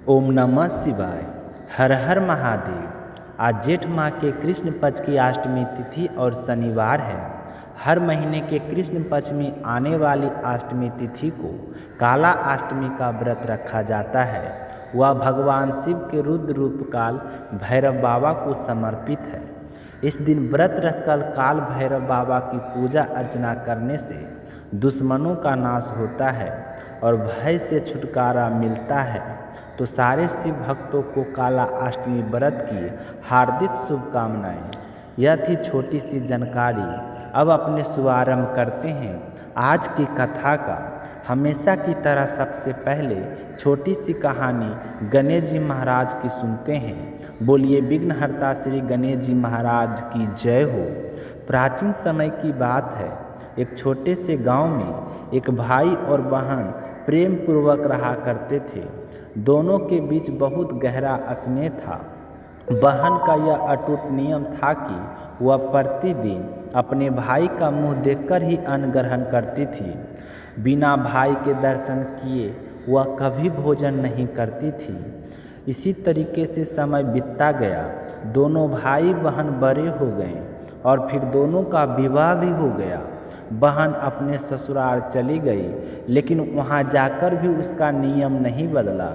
ओम नमः शिवाय। हर हर महादेव। आज जेठ माह के कृष्ण पक्ष की अष्टमी तिथि और शनिवार है। हर महीने के कृष्ण पक्ष में आने वाली अष्टमी तिथि को काला अष्टमी का व्रत रखा जाता है। वह भगवान शिव के रुद्र रूप काल भैरव बाबा को समर्पित है। इस दिन व्रत रखकर काल भैरव बाबा की पूजा अर्चना करने से दुश्मनों का नाश होता है और भय से छुटकारा मिलता है। तो सारे शिव भक्तों को काला अष्टमी व्रत की हार्दिक शुभकामनाएं। यह थी छोटी सी जानकारी। अब अपने शुभारंभ करते हैं आज की कथा का। हमेशा की तरह सबसे पहले छोटी सी कहानी गणेश जी महाराज की सुनते हैं। बोलिए विघ्नहर्ता श्री गणेश जी महाराज की जय हो। प्राचीन समय की बात है। एक छोटे से गांव में एक भाई और बहन प्रेम पूर्वक रहा करते थे। दोनों के बीच बहुत गहरा स्नेह था। बहन का यह अटूट नियम था कि वह प्रतिदिन अपने भाई का मुंह देखकर ही अन्न ग्रहण करती थी। बिना भाई के दर्शन किए वह कभी भोजन नहीं करती थी। इसी तरीके से समय बीतता गया। दोनों भाई बहन बड़े हो गए और फिर दोनों का विवाह भी हो गया। बहन अपने ससुराल चली गई, लेकिन वहां जाकर भी उसका नियम नहीं बदला।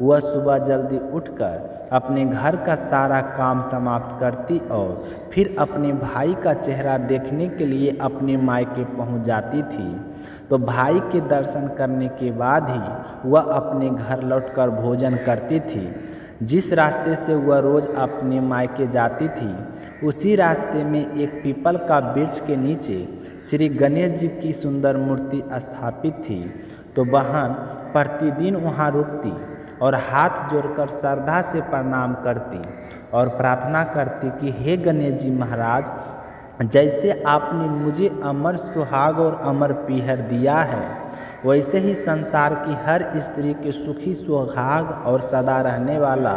वह सुबह जल्दी उठकर अपने घर का सारा काम समाप्त करती और फिर अपने भाई का चेहरा देखने के लिए अपने मायके पहुंच जाती थी। तो भाई के दर्शन करने के बाद ही वह अपने घर लौटकर भोजन करती थी। जिस रास्ते से वह रोज़ अपने मायके जाती थी, उसी रास्ते में एक पीपल का वृक्ष के नीचे श्री गणेश जी की सुंदर मूर्ति स्थापित थी। तो बहन प्रतिदिन वहां रुकती और हाथ जोड़कर श्रद्धा से प्रणाम करती और प्रार्थना करती कि हे गणेश जी महाराज, जैसे आपने मुझे अमर सुहाग और अमर पीहर दिया है, वैसे ही संसार की हर स्त्री के सुखी सुहाग और सदा रहने वाला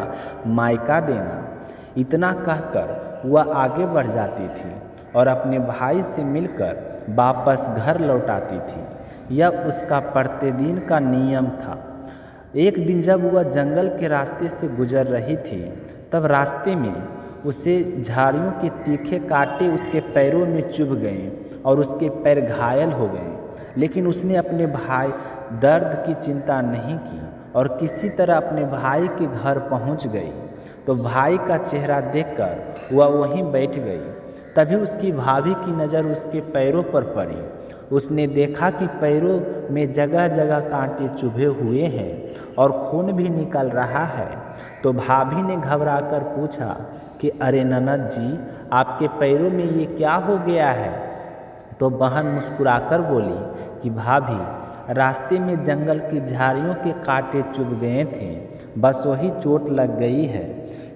मायका देना। इतना कहकर वह आगे बढ़ जाती थी और अपने भाई से मिलकर वापस घर लौट आती थी। यह उसका प्रतिदिन का नियम था। एक दिन जब वह जंगल के रास्ते से गुजर रही थी, तब रास्ते में उसे झाड़ियों के तीखे कांटे उसके पैरों में चुभ गए और उसके पैर घायल हो गए। लेकिन उसने अपने भाई दर्द की चिंता नहीं की और किसी तरह अपने भाई के घर पहुंच गई। तो भाई का चेहरा देखकर वह वहीं बैठ गई। तभी उसकी भाभी की नज़र उसके पैरों पर पड़ी। उसने देखा कि पैरों में जगह जगह कांटे चुभे हुए हैं और खून भी निकल रहा है। तो भाभी ने घबराकर पूछा कि अरे ननद जी, आपके पैरों में ये क्या हो गया है? तो बहन मुस्कुराकर बोली कि भाभी, रास्ते में जंगल की झाड़ियों के कांटे चुभ गए थे, बस वही चोट लग गई है।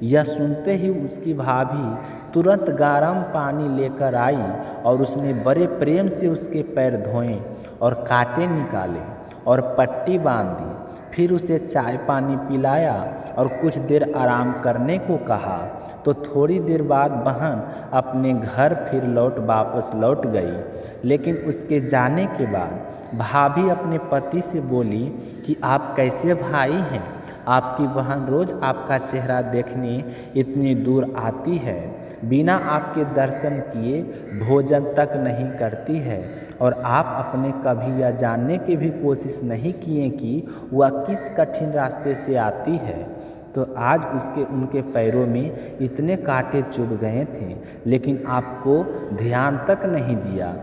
यह सुनते ही उसकी भाभी तुरंत गर्म पानी लेकर आई और उसने बड़े प्रेम से उसके पैर धोए और कांटे निकाले और पट्टी बांध दी। फिर उसे चाय पानी पिलाया और कुछ देर आराम करने को कहा। तो थोड़ी देर बाद बहन अपने घर फिर वापस लौट गई। लेकिन उसके जाने के बाद भाभी अपने पति से बोली कि आप कैसे भाई हैं? आपकी बहन रोज़ आपका चेहरा देखने इतनी दूर आती है, बिना आपके दर्शन किए भोजन तक नहीं करती है, और आप अपने कभी यह जानने की भी कोशिश नहीं किए कि वह किस कठिन रास्ते से आती है। तो आज उनके पैरों में इतने कांटे चुभ गए थे, लेकिन आपको ध्यान तक नहीं दिया।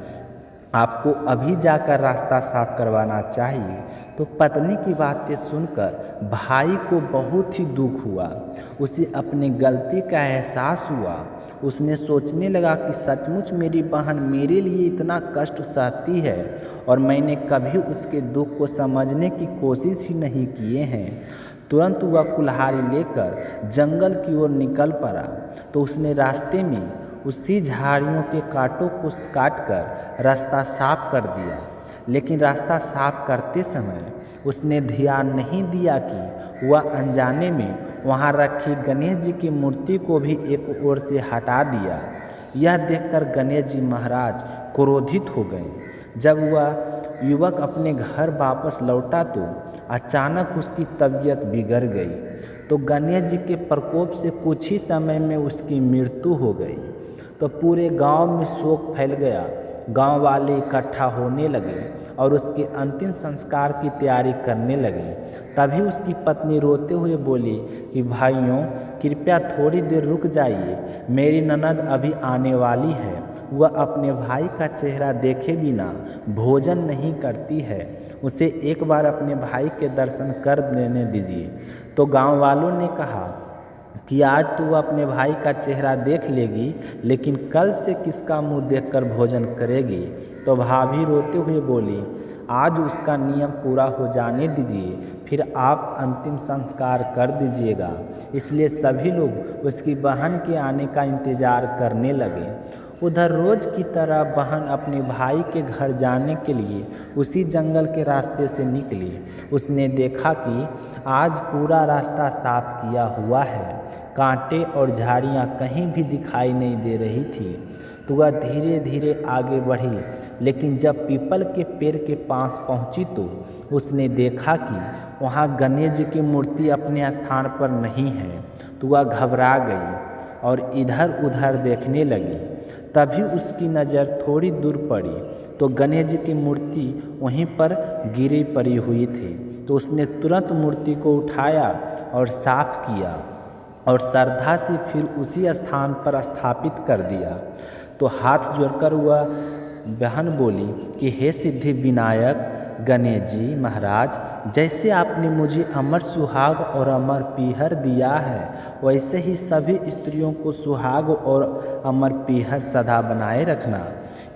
आपको अभी जाकर रास्ता साफ करवाना चाहिए। तो पत्नी की बातें सुनकर भाई को बहुत ही दुख हुआ। उसे अपनी गलती का एहसास हुआ। उसने सोचने लगा कि सचमुच मेरी बहन मेरे लिए इतना कष्ट सहती है और मैंने कभी उसके दुख को समझने की कोशिश ही नहीं किए हैं। तुरंत वह कुल्हाड़ी लेकर जंगल की ओर निकल पड़ा। तो उसने रास्ते में उसी झाड़ियों के कांटों को काटकर रास्ता साफ कर दिया। लेकिन रास्ता साफ करते समय उसने ध्यान नहीं दिया कि वह अनजाने में वहां रखी गणेश जी की मूर्ति को भी एक ओर से हटा दिया। यह देखकर गणेश जी महाराज क्रोधित हो गए। जब वह युवक अपने घर वापस लौटा तो अचानक उसकी तबीयत बिगड़ गई तो गणेश जी के प्रकोप से कुछ ही समय में उसकी मृत्यु हो गई। तो पूरे गांव में शोक फैल गया। गांव वाले इकट्ठा होने लगे और उसके अंतिम संस्कार की तैयारी करने लगे। तभी उसकी पत्नी रोते हुए बोली कि भाइयों, कृपया थोड़ी देर रुक जाइए, मेरी ननद अभी आने वाली है। वह अपने भाई का चेहरा देखे बिना भोजन नहीं करती है। उसे एक बार अपने भाई के दर्शन कर देने दीजिए। तो गांव वालों ने कहा कि आज तो वह अपने भाई का चेहरा देख लेगी, लेकिन कल से किसका मुंह देखकर भोजन करेगी। तो भाभी रोते हुए बोली, आज उसका नियम पूरा हो जाने दीजिए, फिर आप अंतिम संस्कार कर दीजिएगा। इसलिए सभी लोग उसकी बहन के आने का इंतज़ार करने लगे। उधर रोज की तरह बहन अपने भाई के घर जाने के लिए उसी जंगल के रास्ते से निकली। उसने देखा कि आज पूरा रास्ता साफ किया हुआ है, कांटे और झाड़ियाँ कहीं भी दिखाई नहीं दे रही थी। तो वह धीरे धीरे आगे बढ़ी, लेकिन जब पीपल के पेड़ के पास पहुंची तो उसने देखा कि वहां गणेश जी की मूर्ति अपने स्थान पर नहीं है। तो वह घबरा गई और इधर उधर देखने लगी। तभी उसकी नज़र थोड़ी दूर पड़ी तो गणेश जी की मूर्ति वहीं पर गिरी पड़ी हुई थी। तो उसने तुरंत मूर्ति को उठाया और साफ किया और श्रद्धा से फिर उसी स्थान पर स्थापित कर दिया। तो हाथ जोड़कर वह बहन बोली कि हे सिद्धि विनायक गणेश जी महाराज, जैसे आपने मुझे अमर सुहाग और अमर पीहर दिया है, वैसे ही सभी स्त्रियों को सुहाग और अमर पीहर सदा बनाए रखना।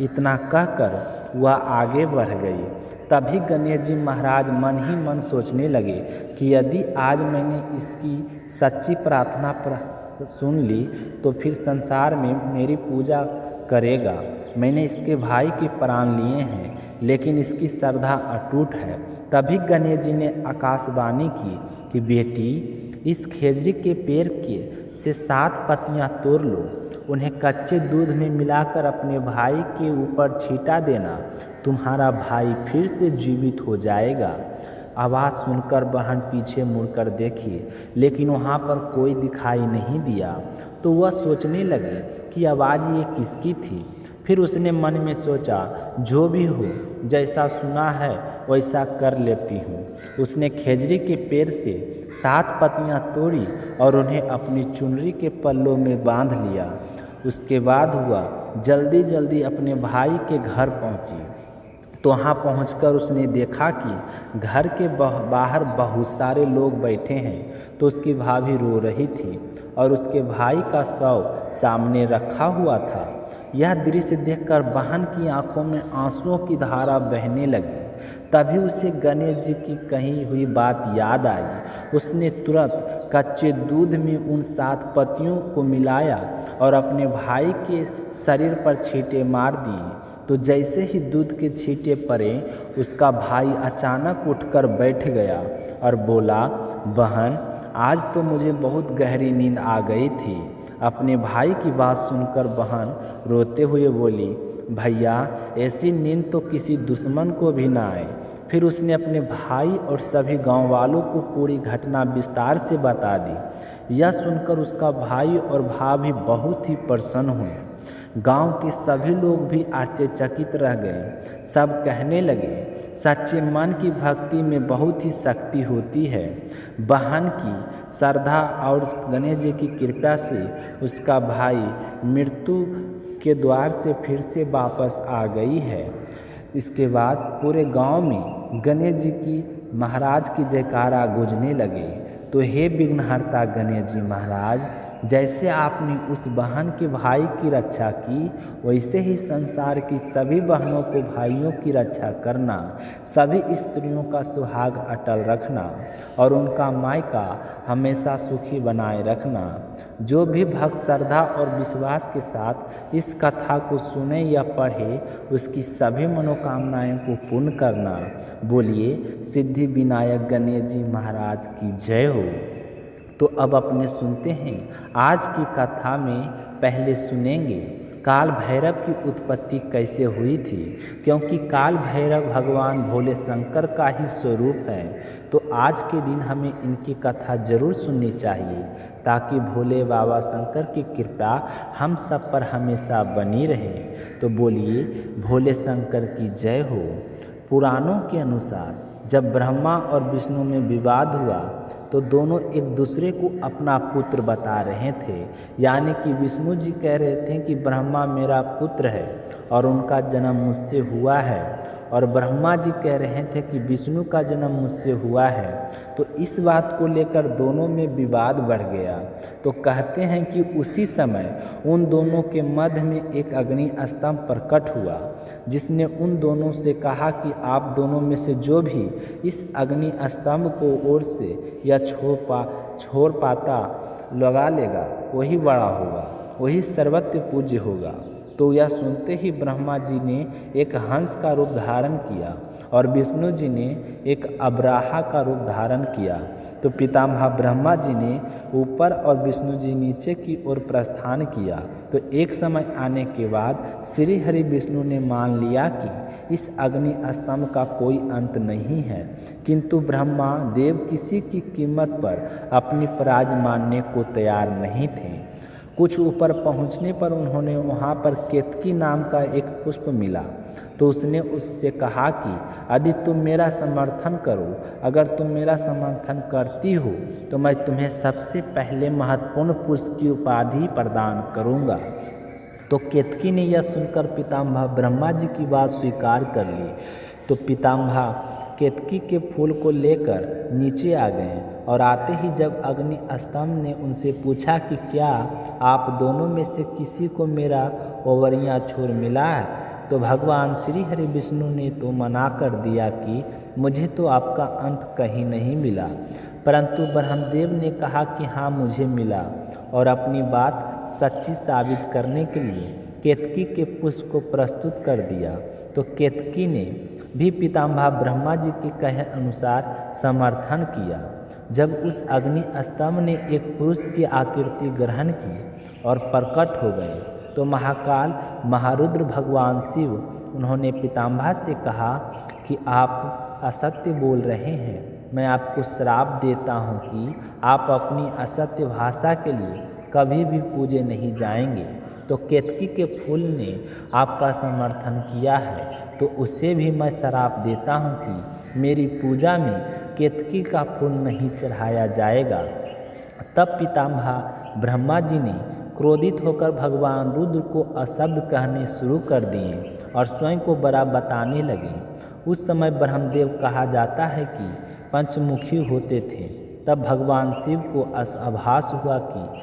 इतना कहकर वह आगे बढ़ गई। तभी गणेश जी महाराज मन ही मन सोचने लगे कि यदि आज मैंने इसकी सच्ची प्रार्थना सुन ली तो फिर संसार में मेरी पूजा करेगा। मैंने इसके भाई के प्राण लिए हैं, लेकिन इसकी श्रद्धा अटूट है। तभी गणेश जी ने आकाशवाणी की कि बेटी, इस खेजड़ी के पेड़ के से 7 पत्तियां तोड़ लो, उन्हें कच्चे दूध में मिलाकर अपने भाई के ऊपर छींटा देना, तुम्हारा भाई फिर से जीवित हो जाएगा। आवाज़ सुनकर बहन पीछे मुड़कर देखी, लेकिन वहाँ पर कोई दिखाई नहीं दिया। तो वह सोचने लगी कि आवाज़ ये किसकी थी। फिर उसने मन में सोचा, जो भी हो, जैसा सुना है वैसा कर लेती हूँ। उसने खेजड़ी के पेड़ से 7 पत्तियाँ तोड़ी और उन्हें अपनी चुनरी के पल्लों में बांध लिया। उसके बाद वह जल्दी जल्दी अपने भाई के घर पहुँची। तो वहाँ पहुंचकर उसने देखा कि घर के बाहर बहुत सारे लोग बैठे हैं। तो उसकी भाभी रो रही थी और उसके भाई का शव सामने रखा हुआ था। यह दृश्य देखकर बहन की आंखों में आंसुओं की धारा बहने लगी। तभी उसे गणेश जी की कही हुई बात याद आई। उसने तुरंत कच्चे दूध में उन 7 पत्तियों को मिलाया और अपने भाई के शरीर पर छींटे मार दिए। तो जैसे ही दूध के छींटे पड़े, उसका भाई अचानक उठकर बैठ गया और बोला, बहन, आज तो मुझे बहुत गहरी नींद आ गई थी। अपने भाई की बात सुनकर बहन रोते हुए बोली, भैया, ऐसी नींद तो किसी दुश्मन को भी ना आए। फिर उसने अपने भाई और सभी गांव वालों को पूरी घटना विस्तार से बता दी। यह सुनकर उसका भाई और भाभी बहुत ही प्रसन्न हुए। गांव के सभी लोग भी आश्चर्यचकित रह गए। सब कहने लगे, सच्चे मन की भक्ति में बहुत ही शक्ति होती है। बहन की श्रद्धा और गणेश जी की कृपा से उसका भाई मृत्यु के द्वार से फिर से वापस आ गई है। इसके बाद पूरे गांव में गणेश जी की महाराज की जयकारा गूंजने लगे। तो हे विघ्नहर्ता गणेश जी महाराज, जैसे आपने उस बहन के भाई की रक्षा की, वैसे ही संसार की सभी बहनों को भाइयों की रक्षा करना, सभी स्त्रियों का सुहाग अटल रखना और उनका मायका हमेशा सुखी बनाए रखना। जो भी भक्त श्रद्धा और विश्वास के साथ इस कथा को सुने या पढ़े, उसकी सभी मनोकामनाएं को पूर्ण करना। बोलिए सिद्धि विनायक गणेश जी महाराज की जय हो। तो अब अपने सुनते हैं आज की कथा में। पहले सुनेंगे काल भैरव की उत्पत्ति कैसे हुई थी, क्योंकि काल भैरव भगवान भोले शंकर का ही स्वरूप है। तो आज के दिन हमें इनकी कथा जरूर सुननी चाहिए ताकि भोले बाबा शंकर की कृपा हम सब पर हमेशा बनी रहे। तो बोलिए भोले शंकर की जय हो। पुराणों के अनुसार जब ब्रह्मा और विष्णु में विवाद हुआ तो दोनों एक दूसरे को अपना पुत्र बता रहे थे। यानी कि विष्णु जी कह रहे थे कि ब्रह्मा मेरा पुत्र है और उनका जन्म मुझसे हुआ है, और ब्रह्मा जी कह रहे थे कि विष्णु का जन्म मुझसे हुआ है। तो इस बात को लेकर दोनों में विवाद बढ़ गया। तो कहते हैं कि उसी समय उन दोनों के मध्य में एक अग्नि स्तंभ प्रकट हुआ, जिसने उन दोनों से कहा कि आप दोनों में से जो भी इस अग्नि स्तंभ को ओर से या छोड़ पाता लगा लेगा वही बड़ा होगा, वही सर्वत्र पूज्य होगा। तो यह सुनते ही ब्रह्मा जी ने एक हंस का रूप धारण किया और विष्णु जी ने एक अब्राहा का रूप धारण किया। तो पितामह ब्रह्मा जी ने ऊपर और विष्णु जी नीचे की ओर प्रस्थान किया। तो एक समय आने के बाद श्री हरि विष्णु ने मान लिया कि इस अग्नि स्तंभ का कोई अंत नहीं है, किंतु ब्रह्मा देव किसी की कीमत पर अपनी पराज मानने को तैयार नहीं थे। कुछ ऊपर पहुंचने पर उन्होंने वहां पर केतकी नाम का एक पुष्प मिला। तो उसने उससे कहा कि यदि तुम मेरा समर्थन करो, अगर तुम मेरा समर्थन करती हो तो मैं तुम्हें सबसे पहले महत्वपूर्ण पुष्प की उपाधि प्रदान करूंगा। तो केतकी ने यह सुनकर पितामह ब्रह्मा जी की बात स्वीकार कर ली। तो पितामह केतकी के फूल को लेकर नीचे आ गए और आते ही जब अग्नि स्तंभ ने उनसे पूछा कि क्या आप दोनों में से किसी को मेरा ओवरियां छोर मिला है, तो भगवान श्री हरि विष्णु ने तो मना कर दिया कि मुझे तो आपका अंत कहीं नहीं मिला। परंतु ब्रह्मदेव ने कहा कि हाँ मुझे मिला, और अपनी बात सच्ची साबित करने के लिए केतकी के पुष्प को प्रस्तुत कर दिया। तो केतकी ने भी पितामह ब्रह्मा जी के कहे अनुसार समर्थन किया। जब उस अग्नि स्तंभ ने एक पुरुष की आकृति ग्रहण की और प्रकट हो गए, तो महाकाल महारुद्र भगवान शिव उन्होंने पितामह से कहा कि आप असत्य बोल रहे हैं। मैं आपको श्राप देता हूँ कि आप अपनी असत्य भाषा के लिए कभी भी पूजे नहीं जाएंगे। तो केतकी के फूल ने आपका समर्थन किया है, तो उसे भी मैं श्राप देता हूँ कि मेरी पूजा में केतकी का फूल नहीं चढ़ाया जाएगा। तब पितामह ब्रह्मा जी ने क्रोधित होकर भगवान रुद्र को अशब्द कहने शुरू कर दिए और स्वयं को बड़ा बताने लगे। उस समय ब्रह्मदेव कहा जाता है कि पंचमुखी होते थे। तब भगवान शिव को आभास हुआ कि